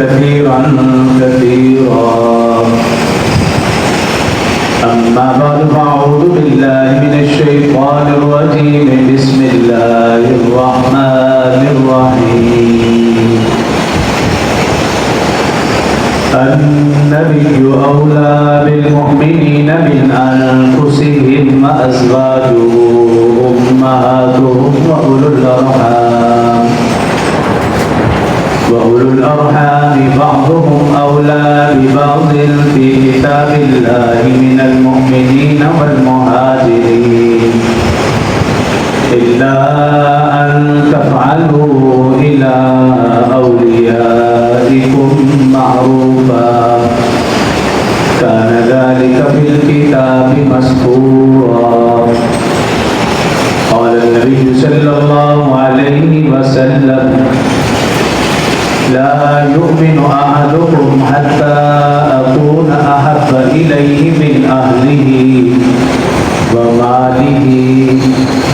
كثيرا كثيرا. أما بعد فأعوذ بالله من الشيطان الرجيم. بسم الله الرحمن الرحيم. النبي أولى بالمؤمنين من أنفسهم وأزواجه أمهاتهم وأولو الأرحام بعضهم أولى ببعض في كتاب الله من المؤمنين والمهاجرين إلا أن تفعلوا إلى أوليائكم معروفا كان ذلك في الكتاب مسطورا. قال النبي صلى الله عليه وسلم لا يؤمن أحدكم حتى أكون أحب إليه من أهله وماله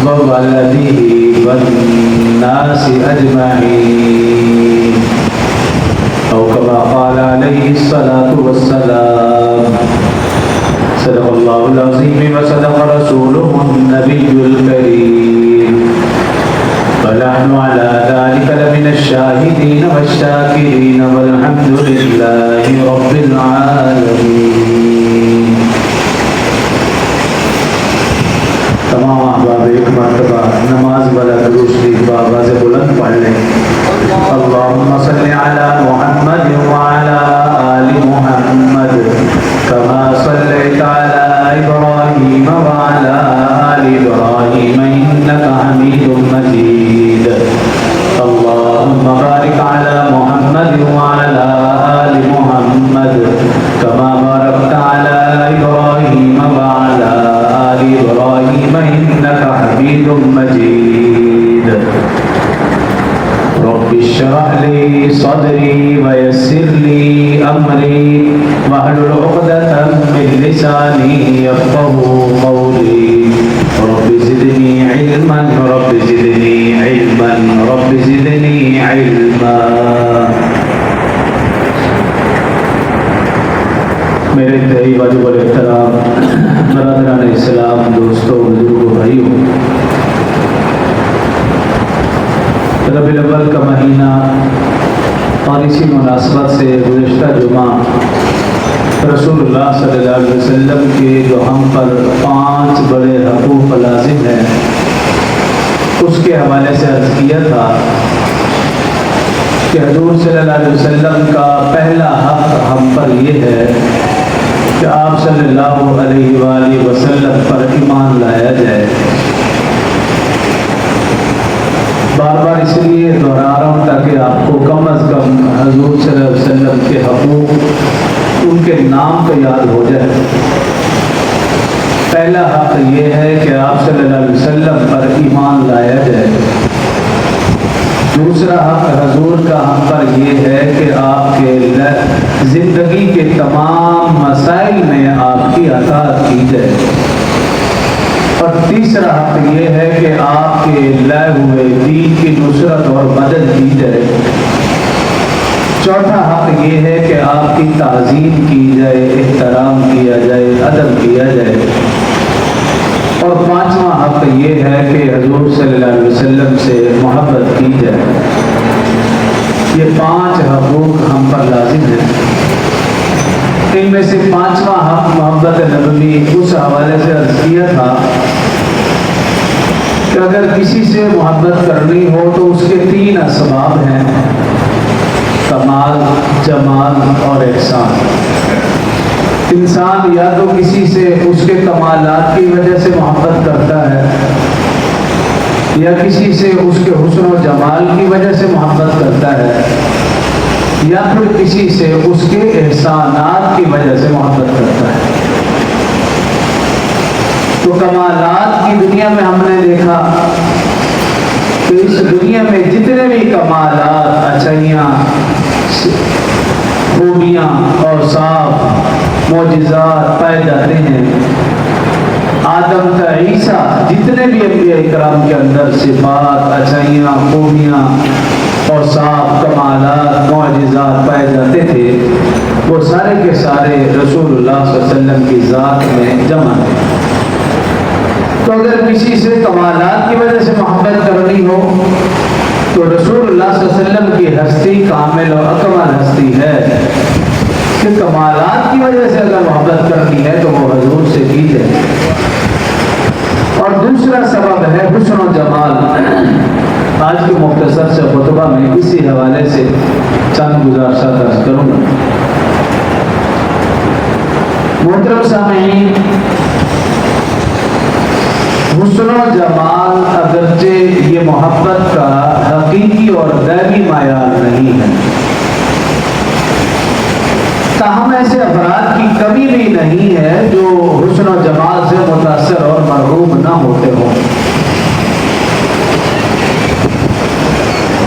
وولده والناس أجمعين أو كما قال عليه الصلاة والسلام. صدق الله العظيم وصدق رسوله النبي الكريم ونحن على ذلك لمن الشاهدين والشاكرين والحمد لله رب العالمين. تمام احباب ایک مرتبہ نماز والا درود شریف بآواز بلند پڑھ لیں. اللهم صل على محمد وعلى آل محمد كما صليت على إبراهيم وعلى آل إبراهيم إنك حميد مجيد. اللهم بارك على محمد وعلى آل محمد كما باركت على إبراهيم وعلى آل إبراهيم إنك حميد مجيد. رب اشرح لي صدري ويسر لي أمري واحلل عقدة من لساني يفقهوا قولي. رب زدني علما رب زدني علما رب زدني علما. میرے انتہائی واجب الاحترام برادران اسلام، دوستوں، بزرگوں، بھائیوں، ربیع الاول کا مہینہ اور اسی مناسبت سے گزشتہ جمعہ رسول اللہ صلی اللہ علیہ وسلم کے جو ہم پر 5 بڑے حقوق لازم ہیں اس کے حوالے سے عرض کیا تھا کہ حضور صلی اللہ علیہ وسلم کا پہلا حق ہم پر یہ ہے کہ آپ صلی اللہ علیہ وآلہ وسلم پر ایمان لایا جائے. بار بار اس لیے دہرا رہا ہوں تاکہ آپ کو کم از کم حضور صلی اللہ علیہ وسلم کے حقوق، ان کے نام تو یاد ہو جائے. پہلا حق یہ ہے کہ آپ صلی اللہ علیہ وسلم پر ایمان لایا جائے. دوسرا حق حضور کا ہم پر یہ ہے کہ آپ کے زندگی کے تمام مسائل میں آپ کی اطاعت کی جائے. اور تیسرا حق یہ ہے کہ آپ کے لائے ہوئے دین کی نصرت اور مدد کی جائے. چوتھا حق یہ ہے کہ آپ کی تعظیم کی جائے، احترام کیا جائے، ادب کیا جائے. اور پانچواں حق یہ ہے کہ حضور صلی اللہ علیہ وسلم سے محبت کی جائے. یہ 5 حقوق ہم پر لازم ہیں. ان میں سے 5واں حق محبت نبوی اس حوالے سے عرض کیا تھا کہ اگر کسی سے محبت کرنی ہو تو اس کے 3 اسباب ہیں: کمال، جمال اور احسان. انسان یا تو کسی سے اس کے کمالات کی وجہ سے محبت کرتا ہے، یا کسی سے اس کے حسن و جمال کی وجہ سے محبت کرتا ہے، یا پھر کسی سے اس کے احسانات کی وجہ سے محبت کرتا ہے. تو کمالات کی دنیا میں ہم نے دیکھا کہ اس دنیا میں جتنے بھی کمالات، اچھائیاں، خوبیاں، اوصاف، معجزات پائے جاتے ہیں، آدم تا عیسیٰ جتنے بھی انبیاء اکرام کے اندر صفات، اچھائیاں، خوبیاں اور صاف کمالات معجزات پائے جاتے تھے وہ سارے کے سارے رسول اللہ صلی اللہ علیہ وسلم کی ذات میں جمع تھے۔ تو اگر کسی سے کمالات کی وجہ سے محبت کرنی ہو تو رسول اللہ صلی اللہ علیہ وسلم کی ہستی کامل اور اکمل ہستی ہے کہ کمالات کی وجہ سے اگر محبت کرنی ہے تو وہ حضور سے کیجیے۔ اور دوسرا سبب ہے حسن و جمال۔ آج کے مختصر سے خطبہ میں اسی حوالے سے چند گزارشات عرض کروں گا۔ محترم سامعین، حسن و جمال اگرچہ یہ محبت کا حقیقی اور غیبی معیار نہیں ہے، تاہم ایسے افراد کی کمی بھی نہیں ہے جو حسن و جمال سے متاثر اور مرحوم نہ ہوتے ہوں،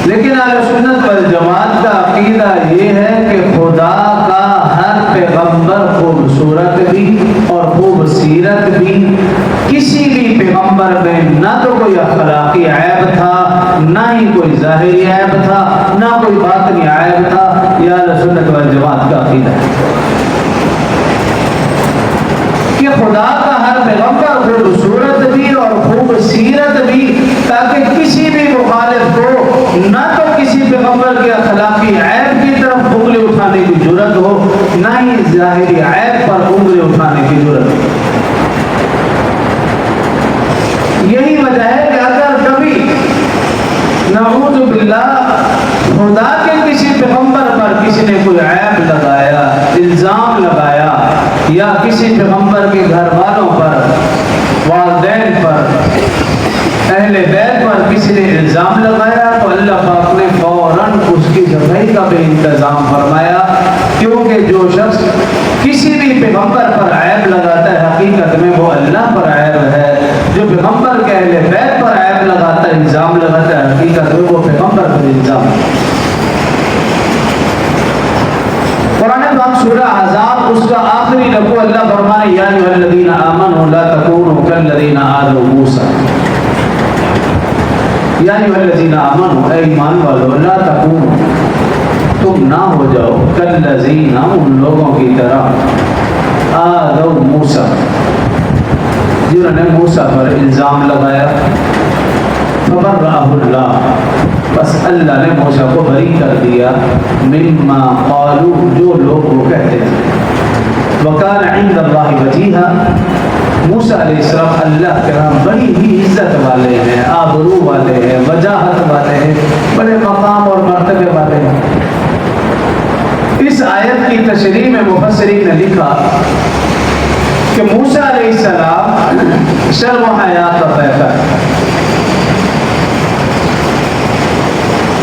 لیکن اہل سنت والجماعت کا عقیدہ یہ ہے کہ خدا کا ہر پیغمبر خوبصورت بھی اور خوب سیرت بھی، کسی بھی پیغمبر میں نہ تو کوئی اخلاقی عیب تھا، نہ ہی کوئی ظاہری عیب تھا، نہ کوئی باطنی عیب تھا۔ یہ اہل سنت والجماعت کا عقیدہ ہے کہ خدا کا ہر پیغمبر خوبصورت بھی اور خوب سیرت بھی، تاکہ کسی بھی مخالف کو نہ تو کسی پیغمبر کے اخلاقی عیب کی طرف انگلی اٹھانے کی جرت ہو، نہ ہی ظاہری عیب پر انگلی اٹھانے کی جرت ہو۔ یہی وجہ ہے کہ اگر کبھی نعوذ باللہ خدا کے کسی پیغمبر پر کسی نے کوئی عیب لگایا، الزام لگایا، یا کسی پیغمبر کے گھر والوں پر، والدین پر، اہل بیت پر کسی نے الزام لگایا تو اللہ پاک نے فوراً اس کی صفائی کا بھی انتظام فرمایا، کیونکہ جو شخص کسی بھی پیغمبر پر عیب لگاتا ہے حقیقت میں وہ اللہ پر عیب ہے، جو پیغمبر کے اہل بیت پر عیب لگاتا ہے، الزام لگاتا ہے، حقیقت میں وہ پیغمبر پر الزام ہے۔ قرآن پاک سورہ احزاب اس کا آخری رکوع اللہ فرمانے یا ایھا الذین آمنوا لا تکونوا کالذین آذوا موسیٰ، یا ایھا الذین آمنوا، اے ایمان والو، لا تکونوا، تم نہ ہو جاؤ، کالذین، ان لوگوں کی طرح، آذوا موسیٰ، جنہوں نے موسیٰ پر الزام لگایا، فبرأہ اللہ، بس اللہ نے موسیٰ کو بری کر دیا، مما قالوا، جو لوگ وہ کہتے تھے، وکان عند اللہ وجیہا، موسیٰ علیہ السلام اللہ کے ہاں بڑی ہی عزت والے ہیں، آبرو والے ہیں، وجاہت والے ہیں، بڑے مقام اور مرتبے والے ہیں۔ اس آیت کی تشریح میں مفسرین نے لکھا کہ موسیٰ علیہ السلام شرم و حیا کا پیکر،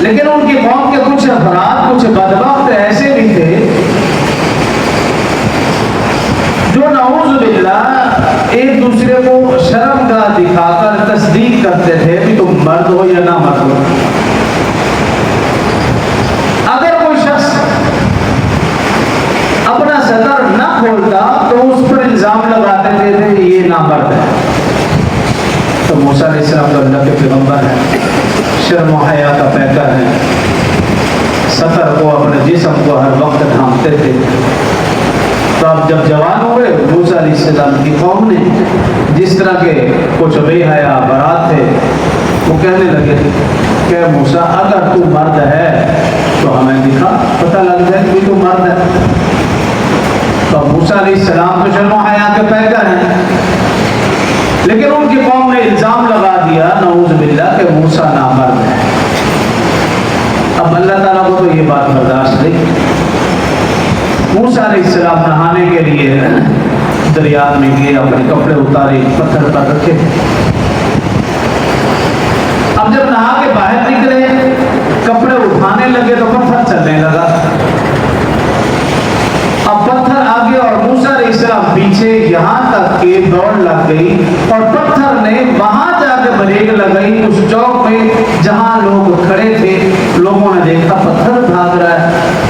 لیکن ان کی قوم کے کچھ افراد، کچھ بدبخت ایسے بھی تھے جو نعوذ باللہ ایک دوسرے کو شرم گاہ دکھا کر تصدیق کرتے تھے کہ تم مرد ہو یا نہ مرد ہو۔ اگر کوئی شخص اپنا صدر نہ کھولتا تو اس پر الزام لگاتے تھے یہ نامرد ہے۔ تو موسیٰ علیہ السلام تو اللہ کے پیغمبر ہیں، شرم و حیا کا پیکر ہیں، سطر کو، اپنے جسم کو ہر وقت ڈھانپتے تھے۔ تو اب جب جوان ہوئے، موسیٰ علیہ السلام کی قوم نے جس طرح کے کچھ بے حیا برات تھے، وہ کہنے لگے کہ موسیٰ اگر تو مرد ہے تو ہمیں دکھا، پتہ لگ جائے کہ تو مرد ہے۔ تو موسیٰ علیہ السلام تو شرم و حیا کے پیکر ہیں، لیکن ان کی قوم نے الزام لگا دیا نعوذ باللہ کہ موسیٰ نامرد ہے۔ اب اللہ تعالیٰ کو تو یہ بات برداشت نہیں۔ موسیٰ علیہ السلام نہانے کے لیے دریا میں گئے، اپنے کپڑے اتارے، پتھر پر رکھے۔ اب جب نہا کے باہر نکلے، کپڑے اٹھانے لگے تو پتھر چلنے لگا۔ اب پتھر آگے اور موسیٰ علیہ السلام پیچھے، یہاں تک کہ دوڑ لگ گئی اور پتھر نے وہاں جا کے بریک لگائی اس چوک پہ جہاں لوگ کھڑے تھے۔ لوگوں نے دیکھا پتھر بھاگ رہا ہے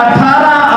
18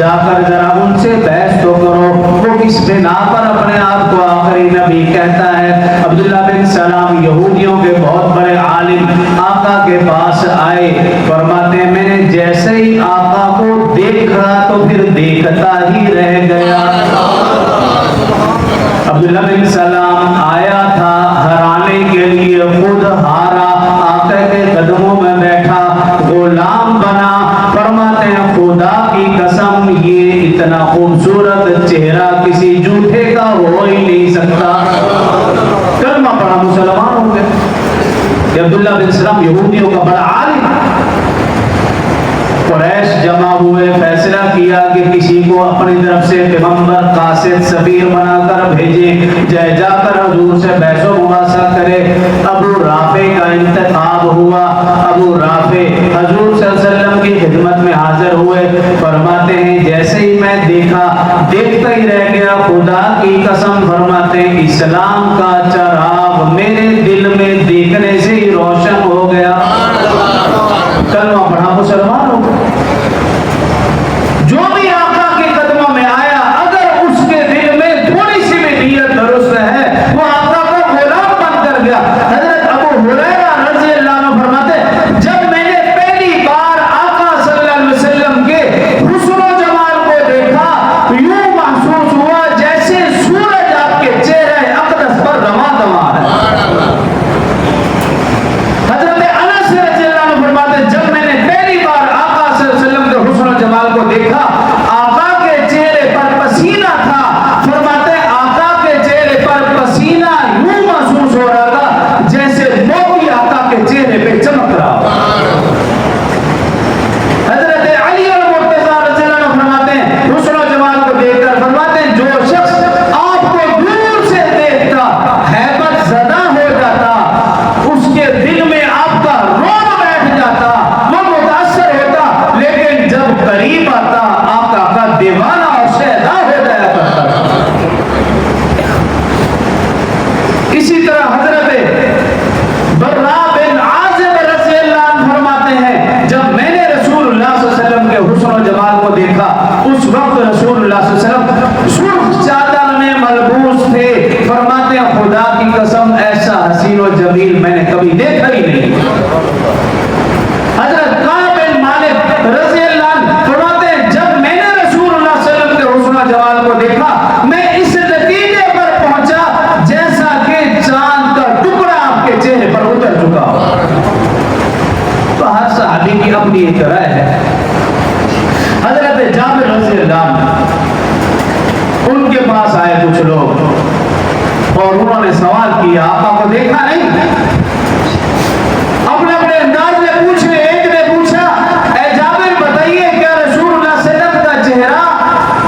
جا کر ذرا ان سے بحث تو کرو وہ کس بنا پر اپنے آپ کو آخری نبی کہتا ہے۔ عبداللہ بن سلام یہودیوں کے بہت بڑے عالم آقا کے پاس آئے، فرماتے ہیں میں نے جیسے ہی آقا کو دیکھا تو پھر دیکھتا ہی رہ گیا۔ عبداللہ بن سلام آیا تھا ہرانے کے لیے، خود ہارا، آقا کے قدموں میں بیٹھا، غلام بنا۔ فرماتے ہیں خدا کی قسم یہ اتنا خوبصورت چہرہ کسی جھوٹے کا ہو ہی نہیں سکتا۔ کلمہ پڑھا مسلمان ہو گئے۔ یہ عبداللہ بن سلام یہودیوں کا بڑا عالم۔ قریش جمع ہوئے، فیصلہ کیا کہ کسی کو اپنی طرف سے پیغمبر قاصد سفیر بنا کر بھیجے، جا کر حضور سے بحث و مباحثہ کرے۔ ابو رافع کا انتخاب ہوا۔ ابو رافع حضور صلی اللہ علیہ وسلم کی خدمت میں حاضر ہوئے، فرماتے ہیں جیسے ہی میں دیکھا دیکھتا ہی رہ گیا، خدا کی قسم فرماتے ہیں اسلام کا چراغ میرے دل میں دیکھنے سے ہی روشن ہو گیا۔ کلمہ پڑھا مسلمان ہو گئے۔ جو بھی آقا کے قدموں میں آیا اگر اس کے دل میں تھوڑی سی بھی نیت درست ہے وہ آقا کا غلام بن کر گیا۔ حضرت ابو ہریرہ رضی اللہ عنہ فرماتے جب میں نے پہلی بار آقا صلی اللہ علیہ وسلم کے حسن و جمال کو دیکھا یوں محسوس ہوا جیسے سورج آپ کے چہرے اقدس پر رواں دواں ہے۔ حضرت انس رضی اللہ عنہ فرماتے جب میں نے پہلی بار آقا صلی اللہ علیہ وسلم کے حسن و جمال کو دیکھا آقا کے چہرے پر پسینہ تھا۔ فرماتے ہیں آقا کے چہرے پر پسینہ یوں محسوس ہو رہا تھا جیسے موتی آقا کے چہرے پہ چمک رہا ہو۔ حضرت علی المرتضی رضی اللہ عنہ فرماتے ہیں حسن و جمال کو دیکھ کر فرماتے ہیں جو شخص آپ کو دور سے دیکھتا ہیبت زدہ ہو جاتا، اس کے دل میں آپ کا رونا بیٹھ جاتا، وہ متاثر ہوتا، لیکن جب قریب آتا آقا کا دیوانہ اور شیدا ہو جایا کرتا۔ اسی طرح حضرت برا بن عازب رضی اللہ عنہ فرماتے ہیں جب میں نے رسول اللہ صلی اللہ علیہ وسلم کے حسن و جمال کو دیکھا اس وقت رسول اللہ صلی اللہ علیہ وسلم سرخ چادر میں ملبوس تھے۔ فرماتے ہیں خدا کی قسم ایسا حسین و جمیل میں نے کبھی دیکھا ہی نہیں۔ حضرت کعب بن مالک رضی اللہ عنہ فرماتے ہیں جب میں نے رسول اللہ صلی اللہ علیہ وسلم کے حسن و جمال کو دیکھا میں اس نتیجے پر پہنچا جیسا کہ چاند کا ٹکڑا آپ کے چہرے پر اتر چکا ہو۔ تو ہر صحابی کی اپنی ایک رائے ہے۔ حضرت جابر رضی اللہ عنہ ان کے پاس آئے کچھ لوگ اور انہوں نے سوال کیا آقا کو دیکھا نہیں؟ اپنے اپنے انداز میں پوچھ رہے، ایک نے پوچھا اے جابر بتائیے کیا رسول اللہ صلی اللہ علیہ وسلم کا چہرہ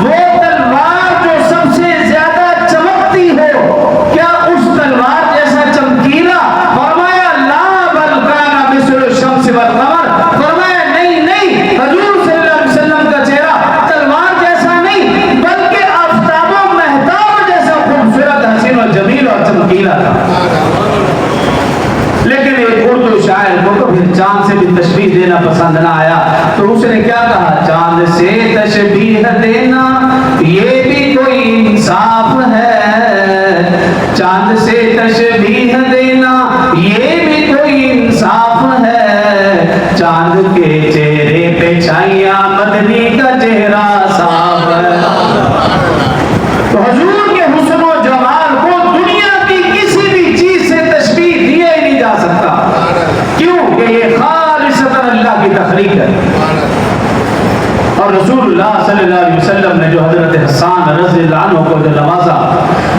وہ تلوار جو سب سے زیادہ چمکتی ہو کیا اس تلوار جیسا چمکیلا؟ فرمایا لا بل کان مثل الشمس والقمر۔ فرمایا نہیں حضور صلی اللہ علیہ وسلم کا چہرہ تلوار جیسا نہیں بلکہ آفتاب و مہتاب جیسا خوبصورت حسین و جمیل اور چمکیلا تھا۔ لیکن ایک اردو شاعر کو تو پھر چاند سے بھی تشبیہ دینا پسند نہ آیا تو اس نے کیا کہا چاند سے تشبیہ دینا یہ بھی کوئی انصاف ہے، چاند سے تشبیہ دینا یہ بھی کوئی انصاف ہے، چاند کے چہرے پہ چھائیاں مدنی کا چہرہ صاف ہے۔ تو حضور کے حسن و جمال کو دنیا کی کسی بھی چیز سے تشبیہ دیا ہی نہیں جا سکتا، کیوں کہ یہ خالصتاً اللہ کی تخلیق ہے۔ اور رسول اللہ صلی اللہ علیہ وسلم نے جو حضرت حسان رضی اللہ عنہ کو جو نوازا،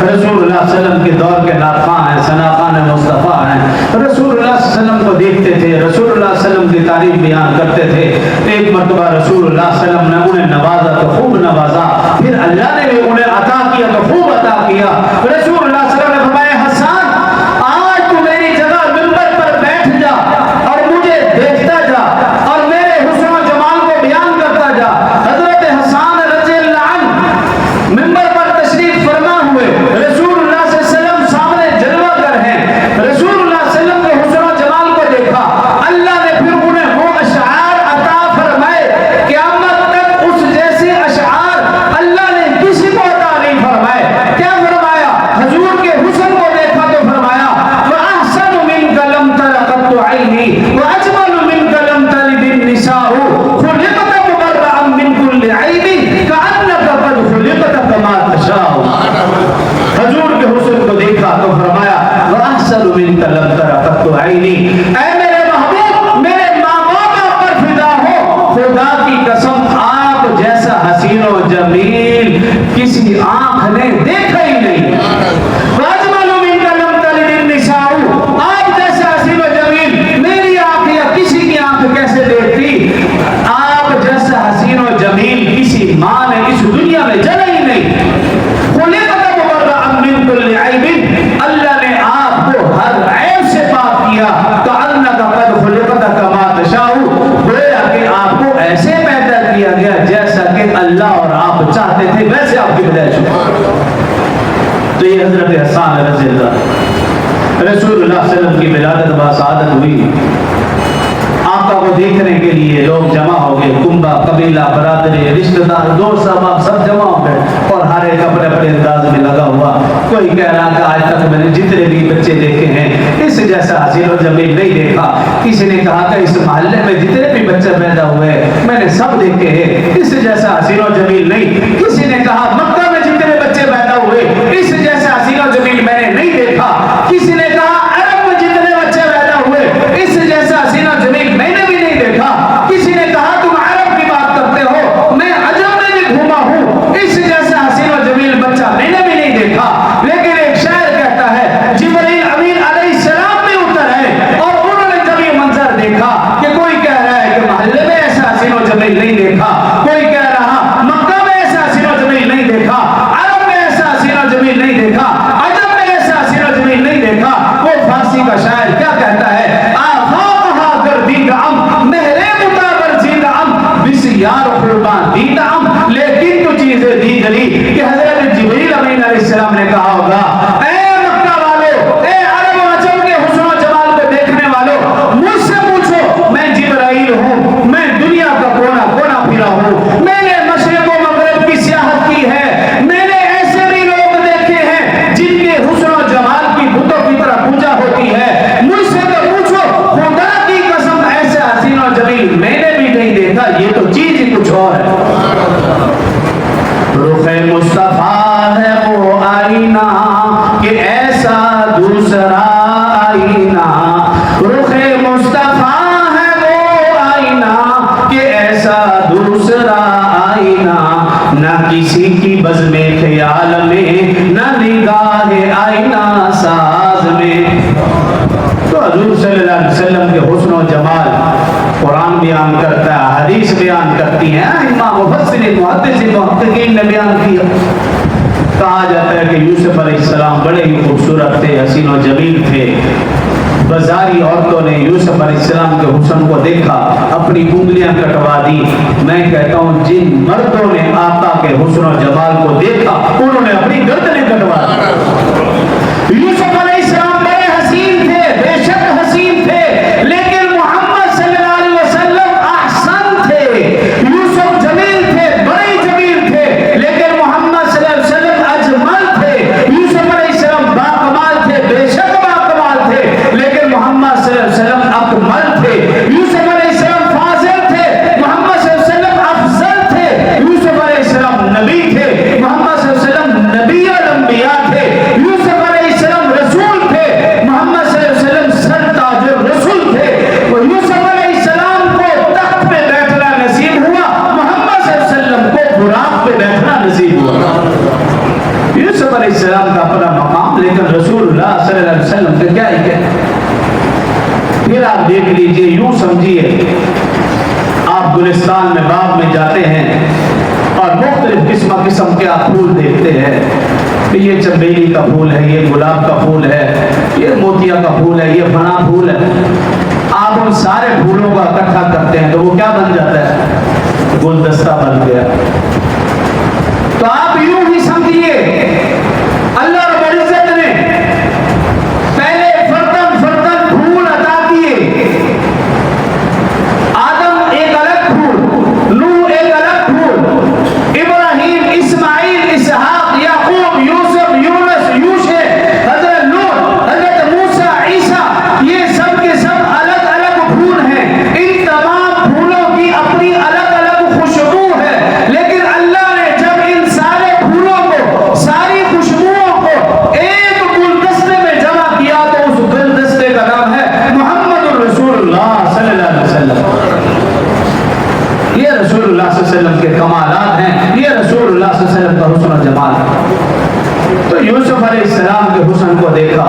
رسول اللہ صلی اللہ علیہ وسلم کے دور کے ناطقان ہیں، ثناءخوان مصطفیٰ ہیں، رسول اللہ صلی اللہ علیہ وسلم کو دیکھتے تھے، رسول اللہ صلی اللہ علیہ وسلم کی تعریف بیان کرتے تھے۔ ایک مرتبہ رسول اللہ صلی اللہ علیہ وسلم نے انہیں نوازا تو خوب نوازا، پھر اللہ نے بھی انہیں عطا کیا تو خوب عطا کیا۔ رسول اللہ صلی اللہ علیہ وسلم نے فرمایا حسان آج تو میری جگہ منبر پر بیٹھ جا اور مجھے دیکھتا جا اور میرے حسن و جمال کو بیان کرتا جا۔ حضرت حسان رضی اللہ عنہ منبر پر تشریف فرما ہوئے، رسول اللہ صلی اللہ علیہ وسلم سامنے جلوہ گر ہیں، رسول اللہ صلی اللہ علیہ وسلم کے حسن و جمال کو دیکھا، اللہ نے پھر انہیں وہ اشعار عطا فرمائے قیامت تک اس جیسے اشعار دنیا میں جلا ہی نہیں. خلقت مبرأ من کل عیب, اللہ نے آپ کو ہر عیب سے پاک کیا. کأنک قد خلقت کما تشاء, گویا کہ آپ کو ایسے پیدا کیا گیا جیسا کہ اللہ اور آپ چاہتے تھے ویسے آپ کی پیدائش ہوئی. تو یہ حضرت حسان رضی اللہ, رسول اللہ صلی اللہ علیہ وسلم کی ولادت باسعادت ہوئی. آقا کو دیکھنے کے لیے لوگ جمع ہو گئے, کنبہ, قبیلہ, برادری, رشتہ دار, دوست احباب سب جمع ہو گئے, اور ہر ایک اپنے اپنے انداز میں لگا ہوا. کوئی کہہ رہا کہ آج تک میں نے جتنے بھی بچے دیکھے ہیں اس جیسا حسین و جمیل نہیں دیکھا. کسی نے کہا کہ اس محلے میں جتنے بھی بچے پیدا ہوئے میں نے سب دیکھے ہیں, اس جیسا حسین و جمیل نہیں. کسی نے کہا مکہ میں جتنے بچے پیدا ہوئے اس جیسا حسین و جمیل میں نے نہیں دیکھا. کسی نے کہا عرب میں جتنے بچے پیدا ہوئے اس جیسا حسین و جمیل میں نے بھی نہیں دیکھا. کسی نے کہا تم عرب کی بات کرتے ہو, میں عجم میں بھی گھوما ہوں, اس جیسا حسین و جمیل بچہ میں نے بھی نہیں دیکھا. لیکن ایک شاعر کہتا ہے جبرائیل امین علیہ السلام میں اتر ہے اور انہوں نے جب یہ منظر دیکھا کہ کوئی کہہ رہا ہے کہ محلے میں ایسا حسین و جمیل نہیں دیکھا, کوئی کہہ رہا مکہ میں ایسا حسین و جمیل نہیں دیکھا, عرب میں ایسا حسین و جمیل نہیں دیکھا, عجم میں ایسا حسین و جمیل نہیں دیکھا. وہ فارسی کا شاعر کیا کہتا ہے, یار قربان دیدام, لیکن تو چیزیں دی گلی کہ حضرت جبریل امین علیہ السلام نے کہا ہوگا اے مکہ والو, اے عرب و عجم کے حسن و جمال کو دیکھنے والو, مجھ سے پوچھو, میں جبرائیل ہوں, میں دنیا کا کونا کونا پھرا ہوں, میں نے مشرق و مغرب کی سیاحت کی ہے, میں نے ایسے بھی لوگ دیکھے ہیں جن کے حسن و جمال کی بتوں کی طرح پوجا ہوتی ہے. مجھ سے تو پوچھو, خدا کی قسم ایسا حسین و جمیل میں نے بھی نہیں دیکھا. یہ تو چیز کچھ اور ہے. رخ مصطفیٰ ہے وہ آئینہ کہ ایسا دوسرا آئینہ, رخ مصطفیٰ ہے وہ آئینہ کہ ایسا دوسرا آئینہ, نہ کسی کی بزم خیال میں نہ نگاہ آئینہ ساز میں. تو حضور صلی اللہ علیہ وسلم کے حسن و جمال قرآن بیان کرتا ہے, حدیث بیان کرتی ہیں, امام مفسرین محدثین محققین نے بیان کیا. کہا جاتا ہے کہ یوسف علیہ السلام بڑے ہی خوبصورت تھے, حسین و جمیل تھے. بازاری عورتوں نے یوسف علیہ السلام کے حسن کو دیکھا, اپنی انگلیاں کٹوا دی. میں کہتا ہوں جن مردوں نے آقا کے حسن و جمال کو دیکھا انہوں نے اپنی گردنیں کٹوا دی. یوسف علیہ السلام بڑے حسین تھے, بے شک حسین تھے, لیکن السلام کا اپنا مقام, لیکن رسول اللہ صلی اللہ علیہ وسلم کا کیا ہی ہے. پھر آپ دیکھ لیجئے, یوں سمجھیے آپ گلستان میں باغ میں جاتے ہیں اور مختلف قسم کے آپ پھول دیکھتے ہیں کہ یہ چنبیلی کا پھول ہے, یہ گلاب کا پھول ہے, یہ موتیا کا پھول ہے, یہ فنا پھول ہے. آپ ان سارے پھولوں کا اکٹھا کرتے ہیں تو وہ کیا بن جاتا ہے, گلدستہ بن گیا. تو آپ یوں ہی سمجھیے اللہ رب العزت نے پہلے فردن فردن پھول عطا کیے. آدم ایک الگ پھول, نوح ایک الگ پھول, ابراہیم, اسماعیل, اسحاق, یعقوب, یوسف, یونس, یوشع, حضرت نوح, حضرت موسیٰ, عیسیٰ, یہ سب کے سب الگ الگ پھول ہیں. ان تمام پھولوں کی اپنی الگ الگ خوشبو ہے, لیکن اللہ نے جب ان سارے پھولوں کو, ساری خوشبوؤں کو ایک گلدستے میں جمع کیا تو اس گلدستے کا نام ہے محمد رسول اللہ صلی اللہ علیہ وسلم. یہ رسول اللہ صلی اللہ علیہ وسلم کے کمالات ہیں, یہ رسول اللہ صلی اللہ علیہ وسلم کا حسن و جمال ہے. تو یوسف علیہ السلام کے حسن کو دیکھا,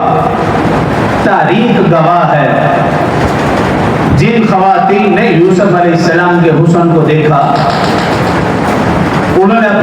تاریخ گواہ ہے جن خواتین نے یوسف علیہ السلام کے حسن کو دیکھا انہوں نے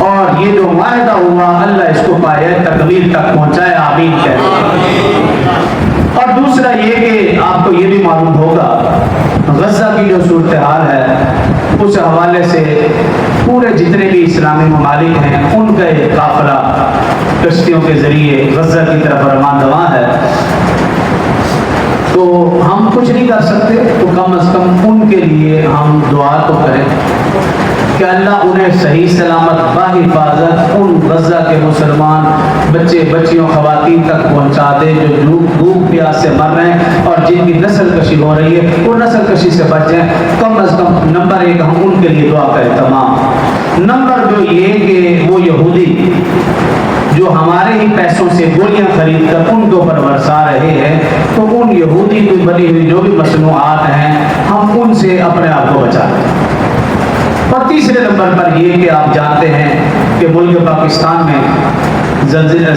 اور یہ جو معاہدہ ہوا اللہ اس کو پائے تکمیل تک پہنچائے، آمین کہتے۔ اور دوسرا یہ کہ آپ کو یہ بھی معلوم ہوگا غزہ کی جو صورتحال ہے اس حوالے سے پورے جتنے بھی اسلامی ممالک ہیں ان کا ایک قافلہ کشتیوں کے ذریعے غزہ کی طرف رواں دواں ہے، تو ہم کچھ نہیں کر سکتے تو کم از کم ان کے لیے ہم دعا تو کریں کہ اللہ انہیں صحیح سلامت باحفاظت ان غزہ کے مسلمان بچے بچیوں خواتین تک پہنچا دے جو بھوک پیاس سے مر رہے ہیں اور جن کی نسل کشی ہو رہی ہے وہ نسل کشی سے بچ جائیں۔ کم از کم نمبر ایک ہم ان کے لیے دعا کریں تمام۔ نمبر دو یہ کہ وہ یہودی جو ہمارے ہی پیسوں سے گولیاں خرید کر ان کے اوپر برسا رہے ہیں، تو ان یہودی کی بنی ہوئی جو بھی مصنوعات ہیں ہم ان سے اپنے آپ کو بچائیں۔ اور تیسرے نمبر پر یہ کہ آپ جانتے ہیں کہ ملک پاکستان میں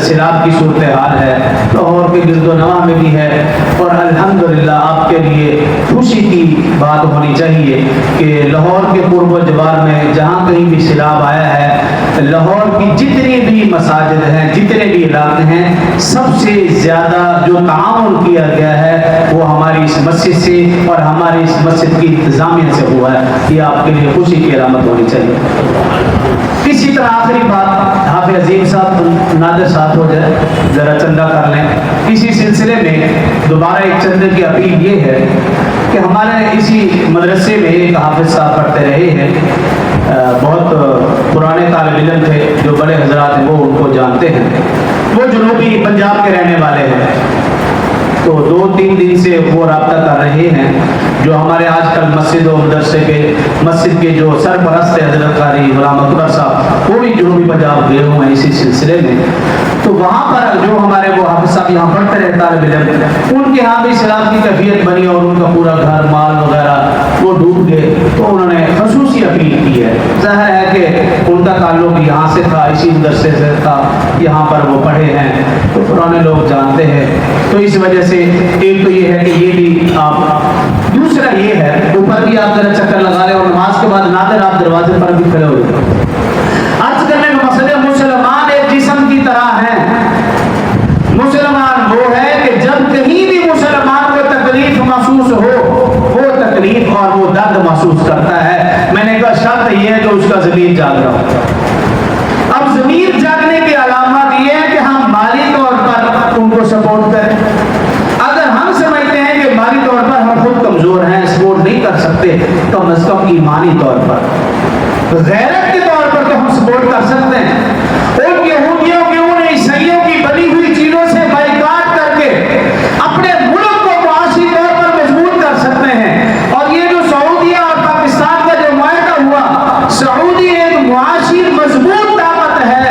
سیلاب کی صورتحال ہے، لاہور کے گرد و نواح میں بھی ہے، اور الحمدللہ آپ کے لیے خوشی کی بات ہونی چاہیے کہ لاہور کے قرب و جوار میں جہاں کہیں بھی سیلاب آیا ہے، لاہور کی جتنی بھی مساجد ہیں جتنے بھی علاقے ہیں سب سے زیادہ جو تعاون کیا گیا ہے وہ ہماری اس مسجد سے اور ہماری اس مسجد کی انتظامیہ سے ہوا ہے، یہ آپ کے لیے خوشی کی علامت ہونی چاہیے۔ اسی طرح آخری بات حافظ عظیم صاحب نادر صاحب ہو جائے ذرا چندہ کر لیں، اسی سلسلے میں دوبارہ ایک چندے کی اپیل یہ ہے کہ ہمارے اسی مدرسے میں ایک حافظ صاحب پڑھتے رہے ہیں، بہت پرانے طالب علم تھے، جو بڑے حضرات ہیں وہ ان کو جانتے ہیں، وہ جنوبی پنجاب کے رہنے والے ہیں، تو 2-3 دن سے وہ رابطہ کر رہے ہیں، جو ہمارے آج کل مسجد و مدرسے کے مسجد کے جو سرپرست حضرت قاری غلام اکبر صاحب وہ بھی جنوبی پنجاب گئے ہوئے ہیں اسی سلسلے میں، تو وہاں پر جو ہمارے وہ حافظ صاحب یہاں پڑھتے رہے طالب علم، ان کے ہاں بھی سیلاب کی کیفیت بنی اور ان کا پورا گھر مال وغیرہ وہ ڈوب گئے، تو انہوں نے خصوصی اپیل کی ہے، ظاہر ہے کہ ان کا تعلق یہاں سے تھا، اسی مدرسے سے تھا، یہاں پر وہ پڑھے ہیں تو پرانے لوگ جانتے ہیں، تو اس وجہ سے ایک تو یہ ہے کہ یہ بھی آپ، دوسرا یہ ہے اوپر بھی آپ ذرا چکر لگا رہے اور نماز کے بعد نادر آپ دروازے پر بھی کھڑے ہوئے عرض کرنے کا مقصد ہے مسلمان ایک جسم کی طرح ہیں، مسلمان وہ ہے کہ جب کہیں بھی مسلمان کو تکلیف محسوس ہو وہ تکلیف اور وہ درد محسوس کرتا ہے، میں نے کہا شرط یہ ہے کہ اس کا ضمیر جاگ رہا ہو۔ اب ضمیر جاگنے کی علامت یہ ہے کہ ہم مالی طور پر ان کو سپورٹ کریں، اگر ہم سمجھتے ہیں کہ مالی طور پر ہم خود کمزور ہیں سپورٹ نہیں کر سکتے، کم از کم ایمانی طور پر غیرت کے طور پر تو ہم سپورٹ کر سکتے ہیں، ان یہودیوں کے ان عیسائیوں کی بنی ہوئی چیزوں سے بائیکاٹ کر کے اپنے ملک کو معاشی طور پر مضبوط کر سکتے ہیں، اور یہ جو سعودیہ اور پاکستان کا جو معاہدہ ہوا، سعودی ایک معاشی مضبوط طاقت ہے،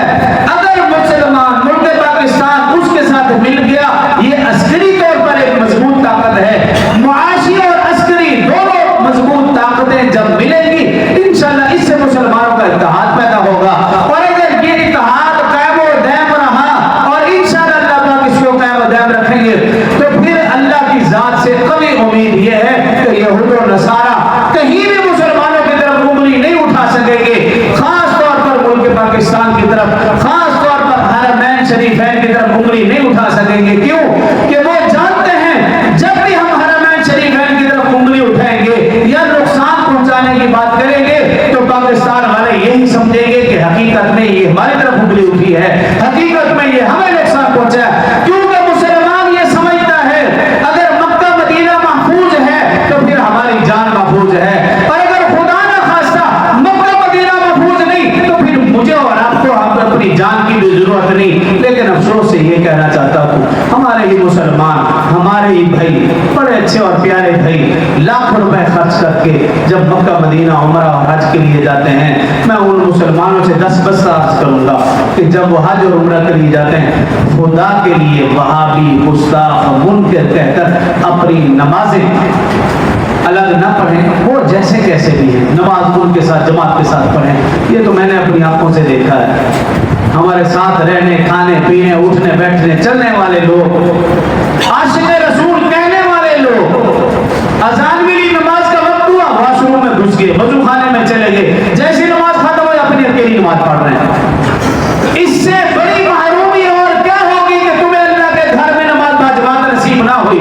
اگر مسلمان ملک پاکستان اس کے ساتھ مل گیا یہ عسکری طور پر ایک مضبوط طاقت ہے، معاشی اور عسکری دونوں مضبوط طاقتیں جب ملیں گی انشاءاللہ اس سے مسلمانوں کا اتحاد پیدا ہوگا، اور اگر یہ اتحاد قائم و دائم رہا اور انشاءاللہ اللہ پاک اس کو قائم و دائم رکھیں گے تو پھر اللہ کی ذات سے قوی امید یہ ہے کہ یہود و نصارہ کہیں بھی مسلمانوں کی طرف انگلی نہیں اٹھا سکیں گے، خاص طور پر ملک پاکستان کی طرف، خاص طور پر حرمین شریفین کی طرف انگلی نہیں اٹھا سکیں گے، کیوں کہ وہ جانتے ہیں جب بھی ہم حرمین شریفین کی طرف انگلی اٹھائیں گے یا نقصان پہنچانے کی بات کریں گے تو پاکستان والے یہی سمجھیں گے کہ حقیقت میں یہ ہماری طرف انگلی اٹھی ہے، حقیقت میں یہ ہمیں نقصان پہنچا ہے، کیونکہ مسلمان یہ سمجھتا ہے اگر مکہ مدینہ محفوظ ہے تو پھر ہماری جان محفوظ ہے، اور اگر خدا نہ خواستہ مکہ مدینہ محفوظ نہیں تو پھر مجھے اور آپ کو اپنی جان کی بھی ضرورت نہیں۔ لیکن افسوس سے یہ کہنا چاہتا ہوں ہمارے ہی مسلمان، ہمارے ہی بھائی، بڑے اچھے اور پیارے بھائی لاکھوں روپے خرچ کر کے جب مکہ مدینہ عمرہ اور حج کے لیے جاتے ہیں، میں ان مسلمانوں سے 10 بستہ عرض کروں گا کہ جب وہ حج اور عمرہ کے لیے جاتے ہیں خدا کے لیے وہابی گستاخ منکر کہہ کر اپنی نمازیں الگ نہ پڑھیں، وہ جیسے کیسے بھی ہیں نماز ان کے ساتھ جماعت کے ساتھ پڑھیں، یہ تو میں نے اپنی آنکھوں سے دیکھا ہے، ہمارے ساتھ رہنے کھانے پینے اٹھنے بیٹھنے چلنے والے لوگ، عاشق رسول کہنے والے لوگ، اذان ملی نماز کا وقت ہوا واش روم میں گھس گئے، وضو خانے میں چلے گئے، جیسی نماز ختم ہوئی اپنی اکیلی نماز پڑھ رہے ہیں. اس سے بڑی محرومی اور کیا ہوگی کہ تمہیں اللہ کے گھر میں نماز باجماعت نصیب نہ ہوئی.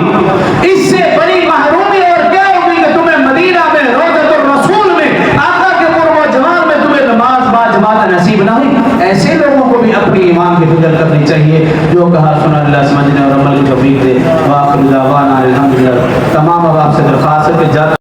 اس سے بڑی محرومی اور کیا ہوگی کہ تمہیں مدینہ میں روضۃ الرسول میں آقا کے قرب و جمال میں تمہیں نماز باجماعت نصیب نہ ہوئی. ایسے لوگوں کو بھی اپنی ایمان کی فکر کرنی چاہیے. جو کہا سنا اللہ سمجھنے اور عمل کی توفیق دے. وآخر دعوانا الحمدللہ. تمام اب آپ سے درخواست ہے کہ